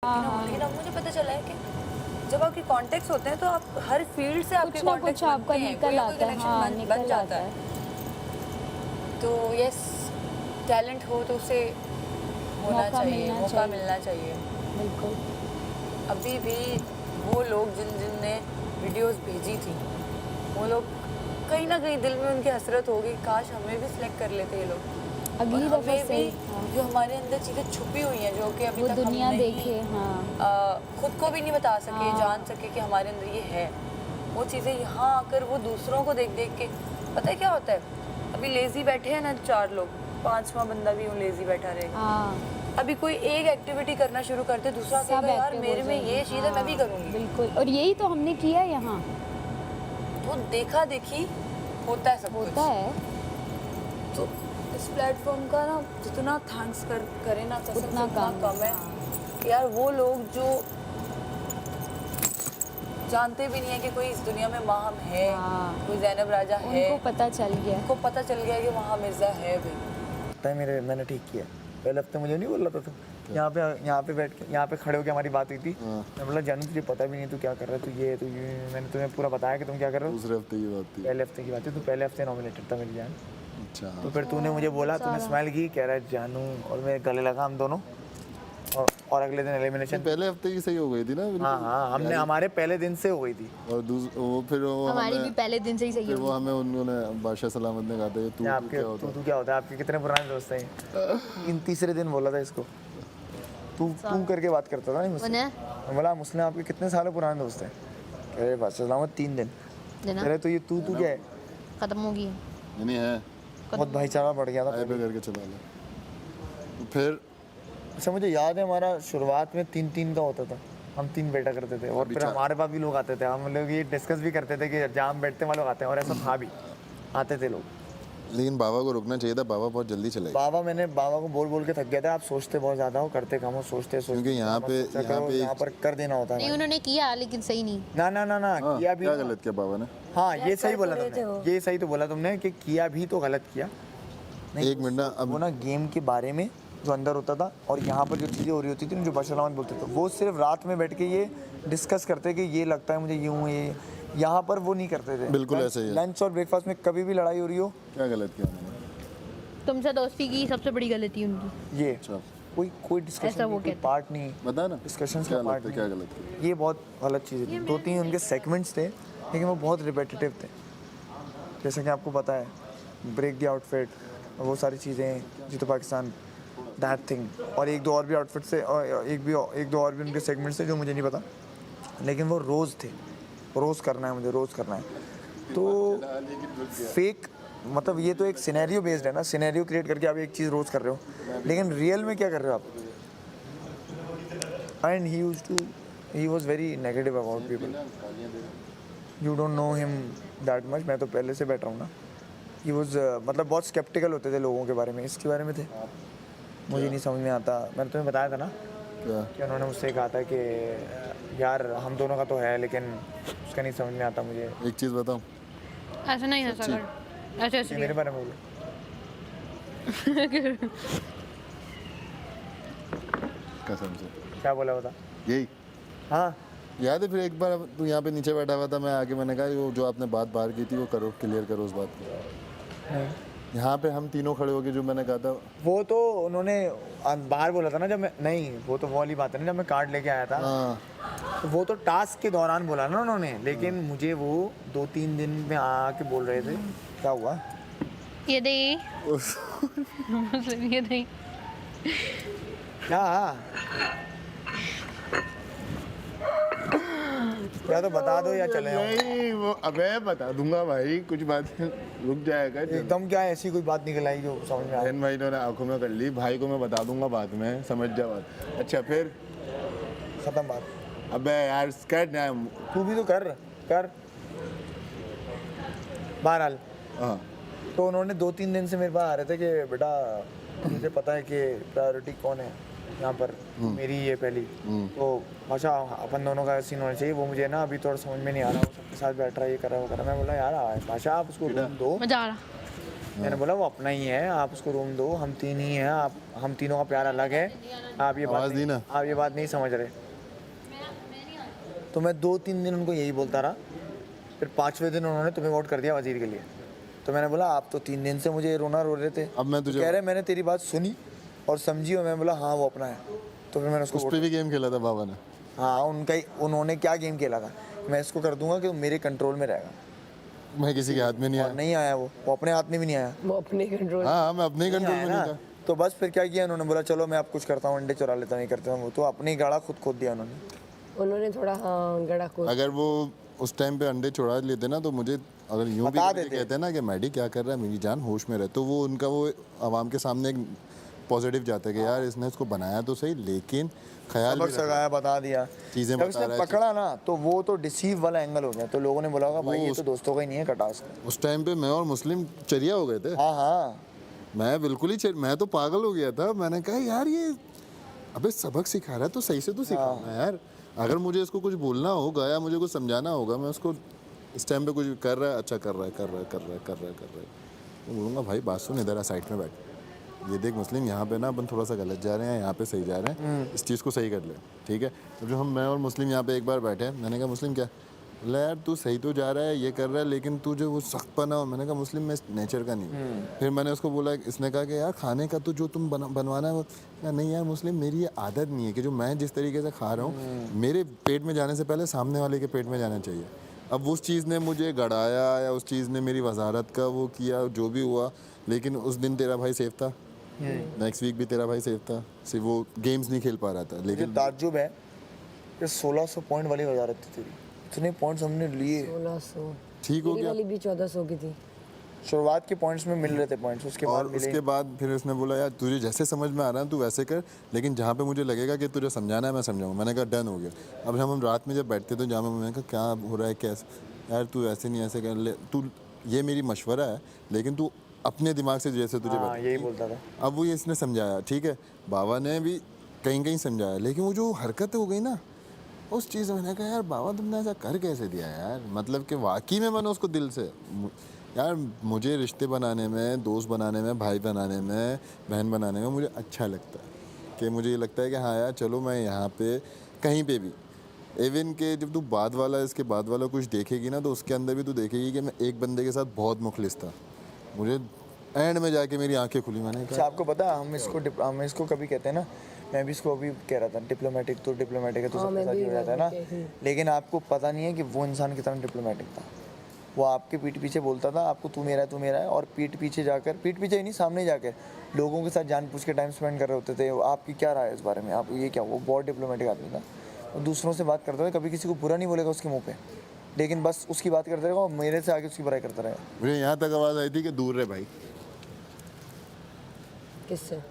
लेकिन अब मुझे पता चला है कि जब आपके कॉन्टेक्ट्स होते हैं तो आप हर फील्ड से आपके कॉन्टेक्ट्स आपका निकल आता है, हाँ, बन जाता है। तो यस, टैलेंट हो तो उसे होना चाहिए, मौका मिलना चाहिए। बिल्कुल। अभी भी वो लोग जिनने वीडियोस भेजी थी, वो लोग कहीं ना कहीं दिल में उनकी हसरत होगी, काश हमें भी सिलेक्ट कर लेते ये लोग। अगली दफे से जो हमारे अंदर चीज़ें छुपी हुई हैं, जो कि अभी तक दुनिया हम देखे, खुद को भी नहीं बता सके, जान सके कि हमारे अंदर ये है, वो चीज़ें यहाँ आकर वो दूसरों को देख देख के, पता है क्या होता है, अभी लेजी बैठे हैं ना 4 लोग, 5वां बंदा भी लेजी बैठा रहेगा। अभी कोई एक एक्टिविटी करना शुरू करते, दूसरा कहेगा यार मेरे में ये चीज़ है, मैं भी करूँगी। बिल्कुल, और यही तो हमने किया यहाँ। तो देखा देखी होता है, सब होता है। तो इस प्लेटफॉर्म का ना जितना थैंक्स करें ना उतना कम है। यार वो लोग जो जानते भी नहीं है कि कोई इस दुनिया में माहम है, कोई ज़ैनब राजा है, उनको पता चल गया कि वहाँ मिर्ज़ा है भाई। मैंने ठीक किया। पहले हफ्ते मुझे नहीं बोल रहा था तू यहाँ पे बैठ के यहाँ पे खड़े होकर हमारी बात हुई थी। मैं बोला जानू तुझे पता भी नहीं तू क्या कर रहा है, तू ये मैंने तुम्हें पूरा बताया कि तुम क्या कर रहे हो। दूसरे हफ्ते की बात थी, पहले हफ्ते की बात है, तू पहले हफ्ते नॉमिनेटेड था मेरी जान। अच्छा। तो फिर तूने मुझे बोला, तूने स्माइल की, कह रहा है जानू, और मेरे गले लगा हम दोनों, और अगले दिन एलिमिनेशन पहले हफ्ते की सही हो गई थी ना। हाँ, हमने हमारे पहले दिन से हो गई थी। और वो फिर वो हमारी भी पहले दिन से ही सही फिर वो हमें उन्होंने बादशाह सलामत ने कहा था तू क्या होता है, आपके कितने पुराने दोस्त हैं। इन तीसरे दिन बोला था इसको, तू करके बात करता था नहीं मुझसे। बोला मुस्लिम आपके कितने सालों पुराने दोस्त हैं, कह रहे बादशाह सलामत 3 दिन, कह रहे तो ये तू क्या है, खत्म हो गई नहीं है, बहुत भाईचारा बढ़ गया था करके चला ले। फिर अच्छा मुझे याद है हमारा शुरुआत में 3-3 का होता था, हम 3 बैठा करते थे, और फिर हमारे पास भी लोग आते थे, हम लोग ये डिस्कस भी करते थे कि जहाँ हम बैठते वहाँ लोग आते हैं, और ऐसा था भी, आते थे लोग। लेकिन बाबा को रुकना चाहिए था, बाबा बहुत जल्दी चले गए। मैंने बाबा को बोल के थक गया था, आप सोचते बहुत ज़्यादा हो, करते कम हो, सोचते क्योंकि यहाँ पर कर देना होता है। नहीं उन्होंने किया लेकिन सही नहीं। ना किया भी, क्या गलत किया बाबा ने। हाँ ये सही बोला तुमने, ये सही तो बोला तुमने कि किया भी तो गलत किया। एक मिनट ना, अब वो ना गेम के बारे में जो अंदर होता था, और यहाँ पर जो चीज़ें हो रही होती थी, जो बादशाह बोलते थे, वो सिर्फ रात में बैठ के ये डिस्कस करते कि ये लगता है मुझे यूँ, ये यहाँ पर वो नहीं करते थे। बिल्कुल ऐसे ही है। लंच और ब्रेकफास्ट में कभी भी लड़ाई हो रही हो, क्या गलत किया उन्होंने। तुमसे दोस्ती की सबसे बड़ी गलती उनकी ये कोई डिस्कशन की पार्ट नहीं, बता ना डिस्कशन का पार्ट क्या गलत किया। ये बहुत गलत चीज़ें थी। 2-3 उनके सेगमेंट्स थे, लेकिन वो बहुत रिपीटेटिव थे। जैसे कि आपको पता है ब्रेक द आउटफिट, वो सारी चीज़ें, जीतो पाकिस्तान, दैट थिंग, और एक दो और भी आउटफिट से, और एक दो और भी उनके सेगमेंट्स थे जो मुझे नहीं पता, लेकिन वो रोज़ थे, रोज़ करना है मुझे, रोज़ करना है। तो फेक मतलब ये तो एक सिनेरियो बेस्ड है ना, सिनेरियो क्रिएट करके आप एक चीज़ रोज़ कर रहे हो, लेकिन रियल में क्या कर रहे हो आप। And he was very negative about people, you don't know him that much, मैं तो पहले से बैठ रहा हूँ ना। ही वाज मतलब बहुत स्केप्टिकल होते थे लोगों के बारे में, इसके बारे में थे, मुझे नहीं समझ में आता। मैंने तुम्हें बताया था ना कि उन्होंने मुझसे कहा था कि यार हम दोनों का तो है, लेकिन उसका नहीं समझ में आता मुझे। एक चीज़ बताऊँ, ऐसा नहीं है सर, ऐसे मेरे बारे में बोलो। कसम से क्या बोला बता। यही हाँ याद है। फिर एक बार तू यहाँ पे नीचे बैठा हुआ था, मैं आके मैंने कहा वो जो आपने बात बाहर की थी वो करो, क्लियर करो उस बात को। यहाँ पे हम तीनों खड़े हो गए, जो मैंने कहा था वो तो उन्होंने बाहर बोला था ना, जब मैं नहीं, वो तो वो वाली बात है ना, जब मैं कार्ड लेके आया था। तो वो तो टास्क के दौरान बोला ना उन्होंने, लेकिन मुझे वो 2-3 दिन में आके बोल रहे थे। क्या हुआ ये दे ये दे क्या तो बता दो या चले हम। नहीं वो अबे बता दूंगा भाई, कुछ बात रुक जाएगा एकदम। क्या ऐसी कोई बात निकल आई जो समझ में बहन भाई ने आंखों में कर ली, भाई को मैं बता दूंगा बाद में, समझ जा बात। अच्छा फिर खत्म बात। अबे यार स्कैट ना, तू भी तो कर बहरहाल। हाँ तो उन्होंने 2-3 दिन से मेरे पास आ रहे थे कि बेटा मुझे पता है कि प्रायोरिटी कौन है यहाँ पर, मेरी ये पहली। तो अच्छा अपन दोनों का सीन होना चाहिए, वो मुझे ना अभी थोड़ा समझ में नहीं आ रहा, वो सबके साथ बैठ रहा है, ये कर रहा है, वो कर रहा है। मैं बोला यार भाषा आप उसको दो, मजा आ रहा। मैंने बोला वो अपना ही है, आप उसको रूम दो, हम 3 ही हैं, आप हम तीनों का प्यार अलग है, आप ये आवाज़ दी ना। आप ये बात नहीं समझ रहे। तो मैं 2-3 दिन उनको यही बोलता रहा, फिर 5वें दिन उन्होंने तुम्हें वोट कर दिया वजीर के लिए। तो मैंने बोला आप तो 3 दिन से मुझे रोना रो रहे थे, अब मैं तुझे कह रहे मैंने तेरी बात सुनी और समझी, और मैं बोला हाँ वो अपना है, तो फिर मैंने उसको उस पर भी गेम खेला था बाबा ने। हाँ उनका ही, उन्होंने क्या गेम खेला था, मैं इसको कर दूंगा कि वो मेरे कंट्रोल में रहेगा। मैं किसी के हाथ में नहीं और आया। नहीं आया वो अपने हाथ में भी नहीं आया। वो अपने कंट्रोल। हाँ मैं अपने ही कंट्रोल में आया नहीं ना। था। तो बस फिर क्या किया उन्होंने, बोला चलो मैं आप कुछ करता हूँ, अंडे चुरा लेता हूँ, ये करता हूँ, वो तो अपने ही गाड़ा खुद खोद दिया उन्होंने। उन्होंने थोड़ा हाँ गड़ा को। अगर वो उस टाइम पे अंडे छुड़ा लेते ना, तो मुझे अगर यूं भी बता मुझे देते। कहते ना कि मैडी क्या कर रहा है, मेरी जान होश में रहे, तो वो उनका वो आवाम के सामने एक पॉजिटिव जाता है कि यार इसने इसको बनाया तो सही, लेकिन ख्याल भी सबक सगाया, बता दिया। चीज़ें जब बता इसने रहा है। पकड़ा ना तो वो तो डिसीव वाला एंगल हो गया, तो लोगों ने बोला होगा भाई ये तो दोस्तों का ही नहीं है, कटा उसको। उस टाइम पे मैं और मुस्लिम चरिया हो गए थे। हाँ हाँ मैं बिल्कुल ही मैं तो पागल हो गया था। मैंने कहा यार ये अबे सबक सिखा रहा है तो सही से तो सिखाना यार। अगर मुझे इसको कुछ बोलना होगा या मुझे कुछ समझाना होगा, मैं उसको इस टाइम पे कुछ कर रहा है, अच्छा कर रहा है तो बोलूँगा भाई बात सुन, इधर आ साइड में बैठ, ये देख मुस्लिम यहाँ पे ना अपन थोड़ा सा गलत जा रहे हैं, यहाँ पे सही जा रहे हैं, इस चीज़ को सही कर ले, ठीक है। तो जो मैं और मुस्लिम यहाँ पे एक बार बैठे, मैंने कहा मुस्लिम क्या, बोला यार तू सही तो जा रहा है, ये कर रहा है, लेकिन तू जो वो सख्त पना हो, मैंने कहा मुस्लिम मैं नेचर का नहीं हूँ। फिर मैंने उसको बोला, इसने कहा कि यार खाने का तो जो तुम बनवाना है वो, नहीं यार मुस्लिम मेरी ये आदत नहीं है कि जो मैं जिस तरीके से खा रहा हूँ मेरे पेट में जाने से पहले सामने वाले के पेट में जाना चाहिए। अब उस चीज़ ने मुझे गड़ाया या उस चीज़ ने मेरी वजारत का वो किया, जो भी हुआ, लेकिन उस दिन तेरा भाई सेफ था, नेक्स्ट वीक भी तेरा भाई सेफ था, सिर्फ वो गेम्स नहीं खेल पा रहा था। मुझे लेकिन ताज्जुब है कि 1600 पॉइंट वाली वजारत थी तेरी, इतने पॉइंट्स हमने लिए। 1600। ठीक हो मेरी गया। वाली भी 1400 की थी। शुरुआत के पॉइंट्स में मिल रहे थे पॉइंट्स, उसके बाद और मिले उसके बाद फिर उसने बोला यार तुझे जैसे समझ में आ रहा है तू वैसे कर, लेकिन जहाँ पे मुझे लगेगा कि तुझे समझाना है मैं समझाऊंगा। मैंने कहा डन हो गया। अब हम रात में जब बैठते तो जहाँ मैंने कहा क्या हो रहा है, कैसे यार तू ऐसे नहीं ऐसे कर ले, तू ये मेरी मशवरा है, लेकिन तू अपने दिमाग से जैसे तुझे हाँ बता। यही बोलता था। अब वो इसने समझाया, ठीक है, बाबा ने भी कहीं कहीं समझाया, लेकिन वो जो हरकत हो गई ना उस चीज़ में, मैंने कहा यार बाबा तुमने ऐसा कर कैसे दिया यार, मतलब कि वाकई में मैंने उसको दिल से यार, मुझे रिश्ते बनाने में, दोस्त बनाने में, भाई बनाने में, बहन बनाने में मुझे अच्छा लगता है कि मुझे ये लगता है कि हाँ यार चलो मैं यहाँ पे कहीं पे भी, इवन के जब तू बाद वाला इसके बाद वाला कुछ देखेगी ना तो उसके अंदर भी तू देखेगी कि मैं एक बंदे के साथ बहुत मुखलिस था, मुझे एंड में जाके मेरी आंखें खुली। मैंने अच्छा कहा आपको पता है हम इसको कभी कहते हैं ना, मैं भी इसको अभी कह रहा था डिप्लोमेटिक, तो डिप्लोमेटिक है तो सबके साथ ही हो जाता है ना, लेकिन आपको पता नहीं है कि वो इंसान कितना डिप्लोमेटिक था। वो आपके पीठ पीछे बोलता था आपको तू मेरा है, और पीठ पीछे जाकर, पीठ पीछे ही नहीं सामने जाकर लोगों के साथ जान पूछ के टाइम स्पेंड कर रहे होते थे, आपकी क्या राय है इस बारे में, आप ये क्या, वो बहुत डिप्लोमेटिक आदमी था। वो दूसरों से बात करता था, कभी किसी को बुरा नहीं बोलेगा उसके मुँह पे, लेकिन बस उसकी बात करते रहेगा और मेरे से आगे उसकी बुराई करता रहेगा। मुझे यहाँ तक आवाज़ आई थी कि दूर रहे भाई, किससे?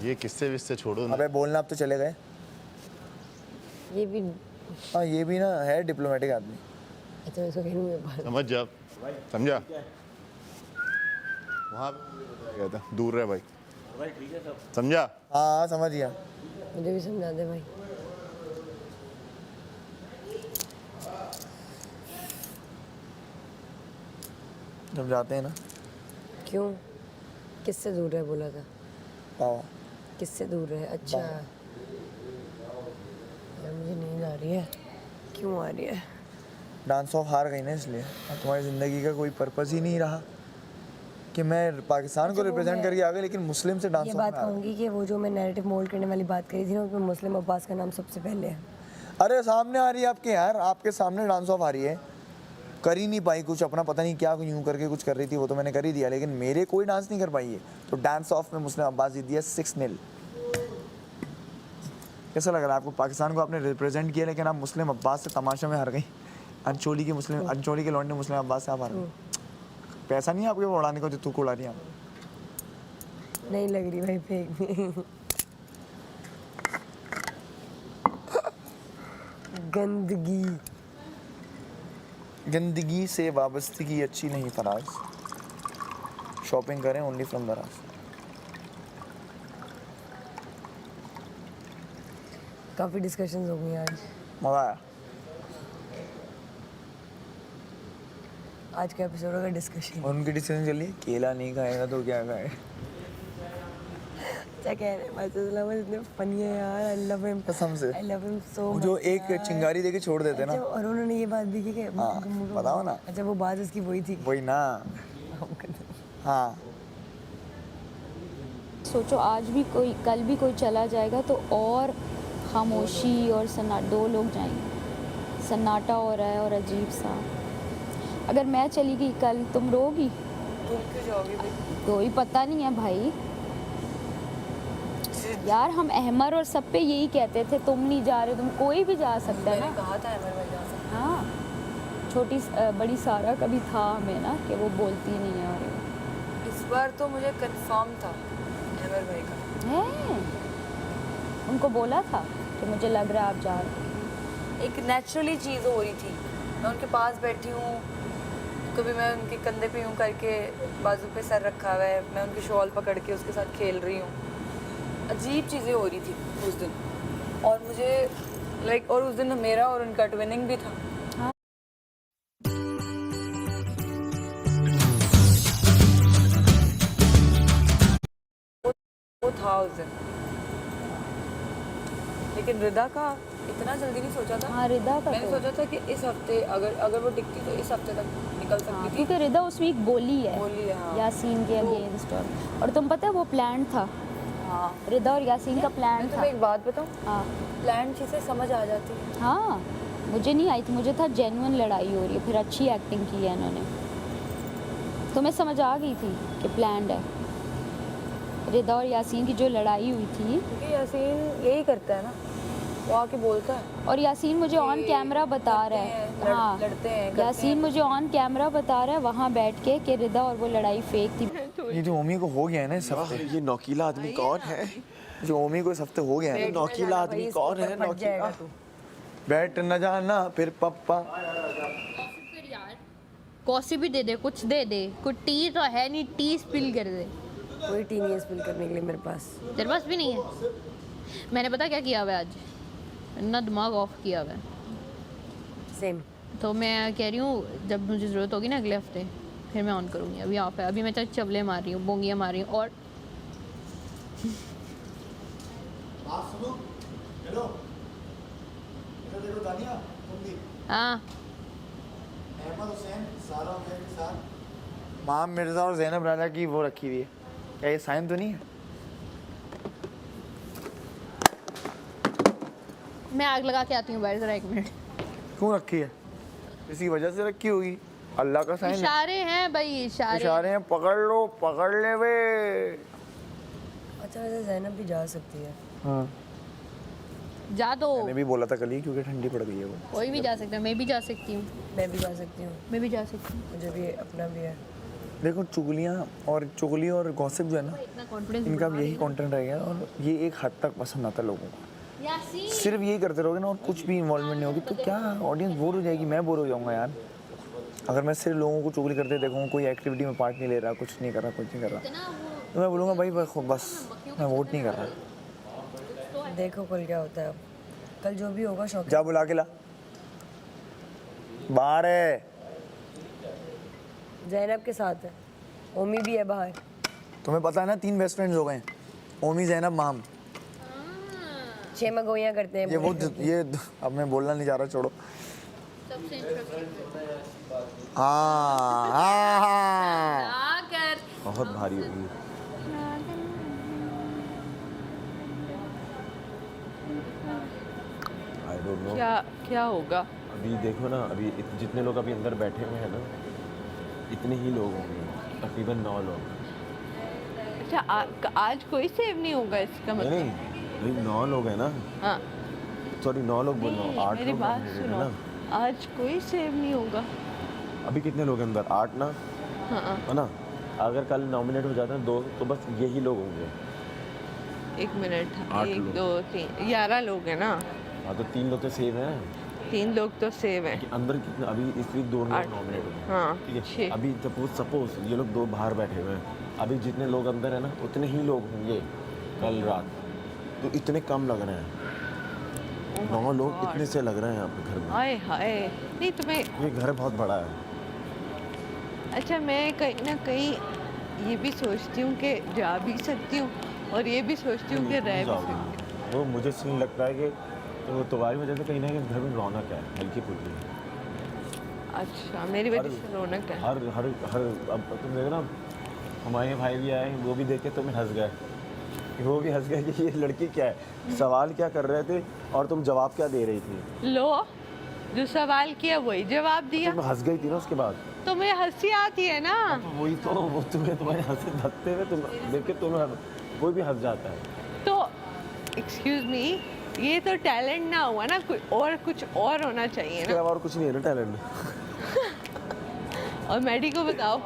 ये किस्से विस्से छोड़ो ना। अबे बोलना अब तो चले गए। ये भी हाँ ये भी ना है डिप्लोमेटिक आदमी। अच्छा इसको कहीं में बात। समझ जा, समझा, वहाँ गया था, दूर रहे भाई, समझा। हाँ समझ गया। मुझे भी समझा दे भाई। जब जाते हैं ना क्यों? किससे दूर है बोला था? बाबा, किससे दूर है? अच्छा यार मुझे नींद आ रही है। क्यों आ रही है? डांस ऑफ हार गई ना इसलिए। अब तुम्हारी ज़िंदगी का कोई पर्पस ही नहीं रहा कि मैं पाकिस्तान को रिप्रेजेंट करके आ गई, लेकिन मुस्लिम से डांस ये ऑफ बात में आ गई। कहूँगी कि वो जो मैं नैरेटिव मोल्ड करने वाली बात करी थी ना, उसमें मुस्लिम अब्बास का नाम सबसे पहले है। अरे सामने आ रही है आपके यार, आपके सामने डांस ऑफ आ रही है। कर ही नहीं पाई कुछ अपना, पता नहीं क्या यूं करके कुछ कर रही थी, वो तो मैंने कर ही दिया, लेकिन मेरे कोई डांस नहीं कर पाई है। तो डांस ऑफ में मुस्लिम अब्बास जीत दिया 6-0। कैसा लग रहा है आपको? पाकिस्तान को आपने रिप्रेजेंट किया, लेकिन आप मुस्लिम अब्बास से तमाशा में हार गई। अंचोली के लौंडे मुस्लिम अब्बास से आप हार गए। पैसा नहीं है आपके वो उड़ाने को जो तू को उड़ा रही है। नहीं लग रही भाई फेंक में। गंदगी से वाबस्तगी अच्छी नहीं फराज, शॉपिंग करें ओनली फ्रॉम दराज। काफ़ी डिस्कशंस हो गई आज। मज़ा आया। आज के एपिसोड का डिस्कशन। और उनकी डिसीजन चलिए, केला नहीं खाएगा तो क्या खाए। क्या कह रहे हैं मासूम, इतने फनी है यार। आई लव हिम, कसम से। I love him so much. जो एक चिंगारी देके छोड़ देते ना। अच्छा, और उन्होंने ये बात भी की कि हाँ, बताओ ना। अच्छा, वो बात उसकी वही थी। वही ना। हाँ, सोचो आज भी कोई, कल भी कोई चला जाएगा तो और खामोशी और सन्नाटा, 2 लोग जाएंगे, सन्नाटा हो रहा है और अजीब सा। अगर मैं चली गई कल, तुम रोगी? तुम क्यों जाओगी भाई? कोई पता नहीं है भाई यार, हम अहमर और सब पे यही कहते थे तुम नहीं जा रहे, तुम कोई भी जा सकता है मैंने ना। कहा था अमर भाई जा सकते हाँ, छोटी बड़ी सारा का भी था हमें ना कि वो बोलती नहीं है। और हैं। इस बार तो मुझे कंफर्म था अमर भाई का। है उनको बोला था कि मुझे लग रहा है आप जा रहे हो। एक नेचुरली चीज़ हो रही थी। मैं उनके पास बैठी हूँ, कभी मैं उनके कंधे पे यूँ करके बाजू पे सर रखा हुआ है, मैं उनकी शॉल पकड़ के उसके साथ खेल रही हूँ। अजीब चीज़ें हो रही थी उस दिन, और मुझे लाइक, और उस दिन मेरा और उनका ट्विनिंग भी था। वो था उस दिन, लेकिन रिदा का इतना जल्दी नहीं सोचा था। हाँ, रिदा का मैंने तो सोचा था कि इस हफ्ते अगर वो टिकती तो इस हफ्ते तक निकल हाँ, सकती थी। क्योंकि रिदा उस वीक बोली है हाँ। यासीन के अगेंस्ट। और तुम पता है वो प्लान था, हाँ, रिदा और यासीन का प्लान मैं था। तुम्हें एक बात बताऊँ, हाँ प्लान चीज़ें समझ आ जाती है। हाँ, मुझे नहीं आई थी, मुझे था जेन्युइन लड़ाई हो रही है, फिर अच्छी एक्टिंग की है इन्होंने, तो मैं समझ आ गई थी कि प्लान्ड है। रिदा और यासीन की जो लड़ाई हुई थी, क्योंकि यासीन यही करता है ना, वो आके बोलता है। और यासीन मुझे ऑन कैमरा बता रहा है, हाँ लड़ते हैं, करते यासीन हैं। मुझे ऑन कैमरा बता रहा है वहाँ बैठ के कि रिदा और वो लड़ाई फेक थी। ये जो ओमी को हो गया है ना इस हफ्ते, ये नौकीला आदमी कौन है? जो ओमी को इस हफ्ते हो गया है ना, नौकीला आदमी कौन है? नौकीला बैठ न जाना फिर पप्पा। कॉफी भी दे दे, कुछ दे दे, कुछ टी तो है नहीं, टी स्पिल कर दे। कोई टी नहीं है स्पिल करने के लिए मेरे पास। तेरे पास भी नहीं है? मैंने पता क्या किया हुआ है आज, ना दिमाग ऑफ किया हुआ है। सेम। तो मैं कह रही हूँ जब मुझे ज़रूरत होगी ना अगले हफ्ते, फिर मैं ऑन करूँगी। अभी ऑफ है, अभी मैं चवले मार रही हूँ, बोंगियाँ मार रही हूँ। और हाँ, माम मिर्जा और जैनब राजा की वो रखी हुई है, क्या ये साइन तो नहीं है? मैं आग लगा के आती हूँ बाहर, ज़रा 1 मिनट। क्यों रखी है? इसी वजह से रखी होगी, अल्लाह का साइन है। इशारे हैं भाई, इशारे। इशारे हैं, पकड़ लो, पकड़ ले वे। अच्छा, वैसे जैनब भी जा सकती है। हाँ, जा दो, मैंने भी बोला था कल ही, क्योंकि ठंडी पड़ गई है वो। कोई भी जा सकता है, मैं भी जा सकती हूँ, मैं भी जा सकती हूँ, मैं भी जा सकती हूँ। मुझे भी अपना भी है। देखो चुगलियाँ और चुगली और गॉसिप जो है ना, इतना कॉन्फिडेंस। इनका अब यही कंटेंट रह गया, और ये एक हद तक पसंद आता है लोगों को। यासीन, सिर्फ यही करते रहोगे ना और कुछ भी इन्वॉल्वमेंट नहीं होगी तो क्या ऑडियंस बोर हो जाएगी, मैं बोर हो जाऊंगा यार। अगर मैं सिर्फ लोगों को चुगली करते देखूँगा, कोई एक्टिविटी में पार्ट नहीं ले रहा, कुछ नहीं कर रहा, कुछ नहीं कर रहा, तो मैं बोलूँगा भाई बस मैं वोट नहीं कर रहा। देखो कल क्या होता है। अब कल जो भी होगा शौक। जा बुला के ला, बाहर है। जैनब के साथ है, ओमी भी है बाहर। तुम्हें पता है ना 3 बेस्ट फ्रेंड्स हो गए हैं, ओमी, जैनब, माम। 6 मगोइयाँ करते हैं ये वो ये अब मैं बोलना नहीं चाह रहा, छोड़ो। हाँ हाँ हाँ, कर बहुत भारी होगी। आई डोंट नो क्या होगा। अभी देखो ना, अभी जितने लोग अभी अंदर बैठे हुए हैं ना, इतने ही लोग होंगे, तकरीबन 9 लोग। अच्छा, आज कोई सेव नहीं होगा इसका नहीं मतलब? नहीं, भाई 9 लोग हैं ना, हाँ, सॉरी 9 लोग बोल रहा हूँ, 8 मेरी लोग बात nominated सुनो, है ना। आज कोई सेव नहीं होगा। अभी कितने लोग हैं अंदर? 8 ना, हाँ, है ना? अगर कल नॉमिनेट हो जाते हैं 2 तो बस यही लोग होंगे। 1 मिनट, 8 1 लोग। 2 3 11 लोग हैं ना। हाँ तो 3 लोग तो सेव हैं 3 लोग तो सेव हैं। कि अंदर कितने अभी इस वीक 2 लोग 8 नॉमिनेट हुए हैं। हाँ, ठीक है, 6। अभी सपोज ये लोग 2 बाहर बैठे हुए हैं, अभी जितने लोग अंदर है ना उतने ही लोग होंगे कल रात, तो इतने कम लग रहे हैं। 9 लोग इतने से लग रहे हैं यहाँ पे घर में। हाय हाय, नहीं तुम्हें ये घर बहुत बड़ा है। अच्छा मैं कहीं ना कहीं ये भी सोचती हूँ कि जा भी सकती हूँ और ये भी सोचती हूँ कि रह भी सकती हूँ। वो मुझे सीन लगता है कि तो तुम्हारी वजह से कहीं ना कहीं घर में रौनक है हल्की फुल्की। अच्छा मेरी वजह से रौनक है। हर हर हर अब तुम देखो ना, हमारे भाई भी आए, वो भी देख के तुम हंस गए, वो भी हंस गए कि ये लड़की क्या है, सवाल क्या कर रहे थे और तुम जवाब क्या दे रही थी। लो जो सवाल किया वही जवाब दिया। तुम हंस गई थी ना उसके बाद। तुम्हें हंसी आती है ना। वही तो, वो तुम्हें तुम्हारे हंसे धकते हुए तुम देख के तुम्हें कोई भी हंस जाता है। तो एक्सक्यूज मी, ये तो टैलेंट ना हुआ ना, कुछ और होना चाहिए इसके ना। अलावा और कुछ नहीं है ना टैलेंट। और मैडी को बताओ।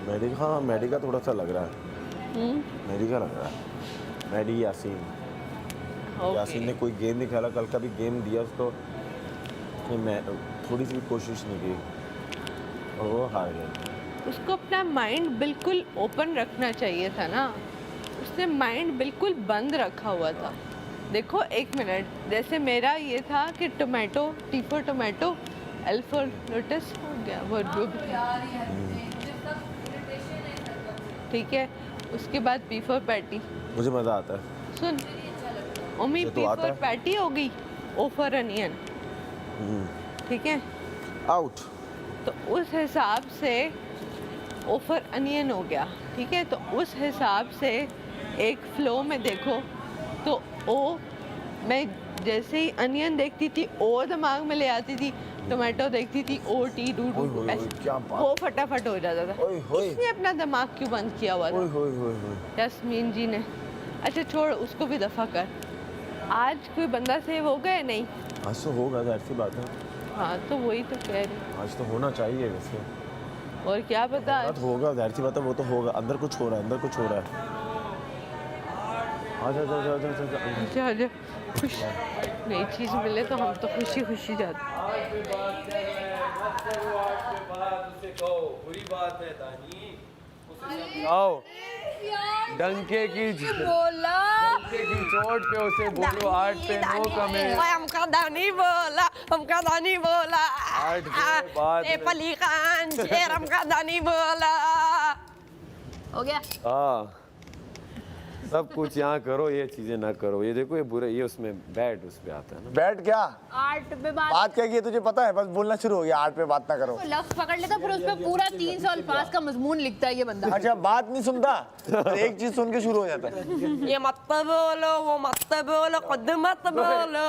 मैडी, हाँ मैडी का थोड़ा सा लग रहा है, मैडी का लग रहा है। मैडी यासीन, यासीन ने कोई गेम नहीं खेला, कल का भी गेम दिया उसको, मैं थोड़ी सी भी कोशिश नहीं की और वो हार गया। उसको अपना माइंड बिल्कुल ओपन रखना चाहिए था ना, उसने माइंड बिल्कुल बंद रखा हुआ था। देखो एक मिनट, जैसे मेरा ये था कि tomato, T for tomato, L for lotus हो गया, वो जो भी ठीक है। उसके बाद पी फॉर पैटी, मुझे मज़ा आता है। सुन मम्मी, मुझे तो पी आता फॉर है। पैटी हो गई, ओ फॉर अनियन, ठीक है। आउट। तो उस हिसाब से ओ फॉर अनियन हो गया, ठीक है। तो उस हिसाब से एक फ्लो में देखो तो ओ, मैं जैसे ही अनियन देखती थी ओ दिमाग में ले आती थी, टोमेटो देखती थी ओ टी डू डू ओए, ऐसे, क्या बात। वो फटाफट हो जाता था। ओए होए। इसने अपना दिमाग क्यों बंद किया हुआ था ओए होए होए होए। यास्मीन जी ने? अच्छा छोड़, उसको भी दफा कर। आज कोई बंदा सेव हो गया नहीं? आज तो होगा, जाहिर सी बात है। हाँ तो वही तो कह रही, आज तो होना चाहिए वैसे। और क्या पता। आज होगा, जाहिर सी बात है, वो तो होगा। अंदर कुछ हो रहा है, अंदर कुछ हो रहा है। आजा जा जा जा जा। अच्छा अच्छा, खुश नई चीज़ मिले तो हम तो खुशी खुशी जाते। आओ, डंके की चोट पे उसे बोलो आर्ट पे नो कमेंट। हमका दानी बोला, हमका दानी बोला, आर्ट के बाद ए पली खान शेर हमका दानी बोला। हो गया। हाँ, सब कुछ यहाँ करो, ये चीजें ना करो। ये देखो, ये बुरे, ये उसमें बैड उस पे आता है ना। बैठ क्या आर्ट पे बात क्या की है तुझे पता है? बस बोलना शुरू हो गया, आर्ट पे बात ना करो। लफ्ज पकड़ लेता, फिर उस पे पूरा 300 अल्फाज का मजमून लिखता है ये बंदा। अच्छा, बात नहीं सुनता, एक चीज सुन के शुरू हो जाता है। ये मत बोलो, वो मत बोलो, खुद मत बोलो,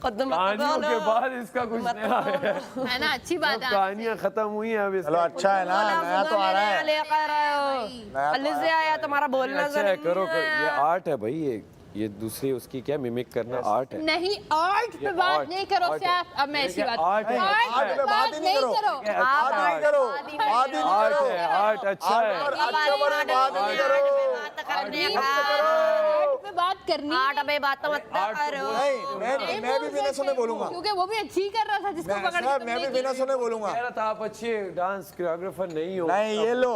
खुद मत कहानियों बोलो। के बाद इसका कुछ नया है। है ना, अच्छी बात है। कहानियाँ खत्म हुई हैं अब। चलो अच्छा है ना, नया तो आ रहा है। लेकर आए हो, अल्ली से आया तुम्हारा बोलना अच्छा है, करो करो। ये आर्ट है भाई, ये दूसरी उसकी क्या मिमिक करना आर्ट है। नहीं, आर्ट पे बात आर्ट- नहीं करो आर्ट है। सैफ। अब मैं ऐसी बात, आर्ट है, आर्ट पे बात ही नहीं करो, बात नहीं करो, बात ही नहीं आर्ट करो। है, आर्ट अच्छा है। और अच्छा बड़ा बात नहीं करो। बात करने का, आर्ट पे बात करनी आठ पे बात मत करो। नहीं, मैं भी बिना सुने बोलूंगा। क्योंकि वो भी अच्छी कर रहा था जिसको मैं पकड़ साहब, मैं भी बिना सुने बोलूंगा। कह रहा था आप अच्छे डांस कोरियोग्राफर नहीं हो। नहीं, ये लो,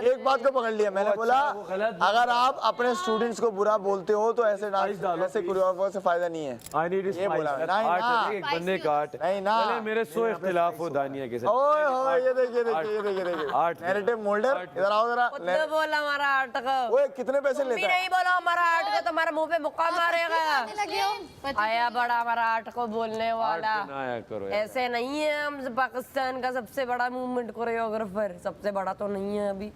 एक बात को पकड़ लिया मैंने। वो बोला अच्छा, वो गलत बात अगर आप अपने स्टूडेंट्स को बुरा बोलते हो तो ऐसे डांस डालो, ऐसे कोरियोग्राफर से फायदा नहीं है। I need ये बोला spice. नहीं आर्ट ना। है, एक बंदे का आर्ट है। नहीं ना। भले मेरे 100 इख्तिलाफ हो दानिया के साथ। ओए होए, ये देखिए देखिए ये देखिए देखिए आर्ट। नैरेटिव मोल्डर, इधर आओ जरा। खुद बोला हमारा आर्ट को। ओए कितने पैसे भी लेता है? नहीं बोला हमारा आर्ट को, तुम्हारे मुंह पे मुक्का मारेगा। आया बड़ा हमारा आर्ट को बोलने वाला। आर्ट पे ना आया करो यार। ऐसे नहीं है, हम पाकिस्तान का सबसे बड़ा मूवमेंट कोरियोग्राफर, सबसे बड़ा तो नहीं है अभी।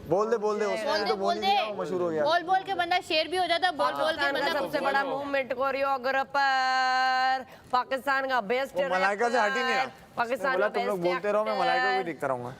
बोल दे उसने तो बोल ही दिया, वो मशहूर हो गया। बोल बोल के बंदा शेर भी हो जाता, बोल बोल के पाकिस्तान का बंदा सबसे बड़ा मूवमेंट कोरियोग्राफर, पाकिस्तान का बेस्ट। वो मलाइका से हट ही नहीं रहा। पाकिस्तान बोला का तुम लोग बेस्ट बोलते रहो, मैं मलाइका को भी देखता रहूंगा।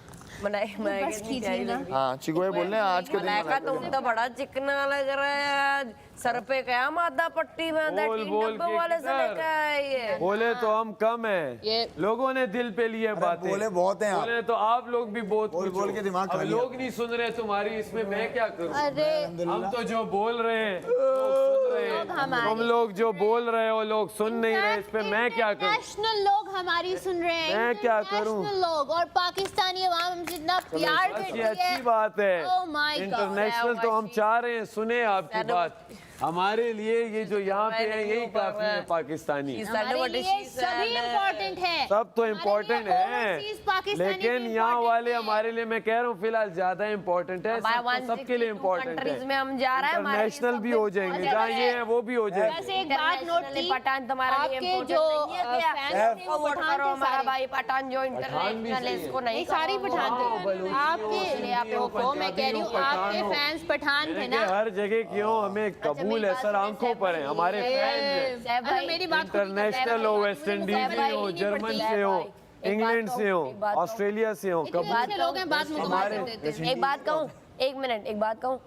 हाँ चिको ये बोल रहे हैं आज के दिन मलाइका तुम तो बड़ा चिकना लग रहा है आज। सर पे क्या मादा पट्टी बांधा, बोल तीन बोल डब्बों के वाले से किधर? लेकर आए ये। बोले तो हम कम हैं, ये- लोगों ने दिल पे लिए बातें। बोले बहुत हैं आप। बोले तो आप लोग भी बहुत बोल कुछ बोल हो। के दिमाग अब खा लिया। लोग नहीं सुन रहे तुम्हारी, इसमें मैं क्या करूं? अरे हम तो जो बोल रहे हैं लोग सुन रहे हैं, तुम लोग जो बोल रहे हो लोग सुन नहीं रहे, इस पे मैं क्या करूं? नेशनल लोग हमारी सुन रहे हैं, मैं क्या करूं? नेशनल लोग और पाकिस्तानी अवाम हमसे इतना प्यार बस करती ये है। अच्छी बात है। Oh my God. इंटरनेशनल तो हम चाह रहे हैं, सुने आपकी बात। हमारे लिए ये जो यहाँ पे है यही काफी है पाकिस्तानी। हमारे लिए सभी इम्पोर्टेंट है, सब तो इम्पोर्टेंट है, लेकिन यहाँ वाले हैं। हमारे लिए मैं कह रहा हूँ फिलहाल ज्यादा इम्पोर्टेंट है, सबके लिए इम्पोर्टेंट कंट्रीज है। में हम जा रहे हैं, हमारे लिए इंटरनेशनल सब भी हो जाएंगे, जहाँ ये है वो भी हो जाएंगे। वैसे एक बात नोट की, पठान तुम्हारे लिए आपके important जो नहीं है क्या? फैंस थे वो वोट पठान करो, थे हमारा सारे। भाई पठान जो इंटरनेशनल है इसको नहीं सारी पठान थे आपके, देखो मैं कह रही हूँ आपके फैंस पठान थे ना। हर जगह क्यों हमें कबूल है सर, आंखों पर है, हमारे फैंस हैं। अच्छा, मेरी बात इंटरनेशनल हो, वेस्ट इंडीज से हो, जर्मन से हो, इंग्लैंड से हो, ऑस्ट्रेलिया से हो, इतने लोग हैं, बात मुकम्मल कर देते हैं। एक बात कहूँ, एक मिनट, एक बात कहूँ,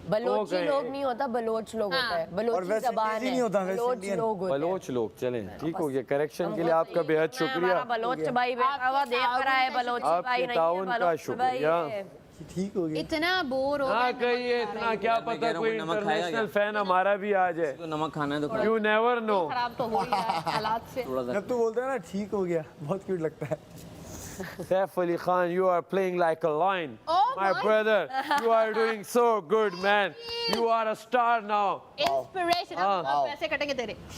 बलोची कहें। लोग नहीं होता, बलोच लोग होता है, बलोची जबान है, नहीं होता, वेस्ट बलोच इंडियन। लोग होते हैं। बलोच लोग। चलें ठीक हो गया, करेक्शन के लिए आपका बेहद हमारा शुक्रिया, बलोच भाई बैठा हुआ देख रहा है, बलोची भाई आपके नहीं ताउन है, का बलोच भाई शुक्रिया। है। ठीक हो गया। इतना बोर हो ना गए, कहिए इतना, क्या पता कोई इंटरनेशनल फैन हमारा भी आ जाए, नमक खाना है तो यू नेवर नो। खराब तो हो गया है हालात से। जब तू बोलता है ना ठीक हो गया, बहुत क्यूट लगता है। Saif Ali Khan, you are playing like a lion. Oh my my- brother, you are doing so good, man. You are a star now. Inspiration, अब पैसे कटेंगे तेरे।